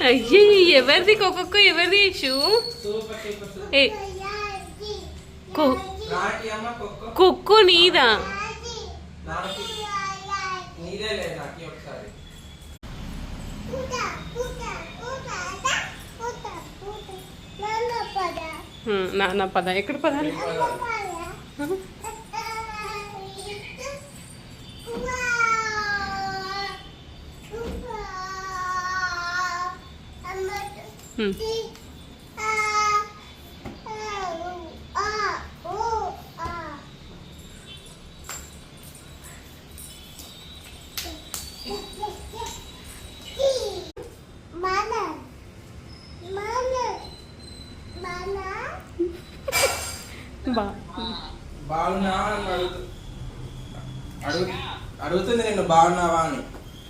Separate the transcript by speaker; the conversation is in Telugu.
Speaker 1: అయ్యి ఎవరిది ఒక్కొక్క ఎవరిది షూ కుక్కు నీదా నాన్న పద ఎక్కడ పదాలి
Speaker 2: అడుగుతుంది నేను బాగున్నావా అని.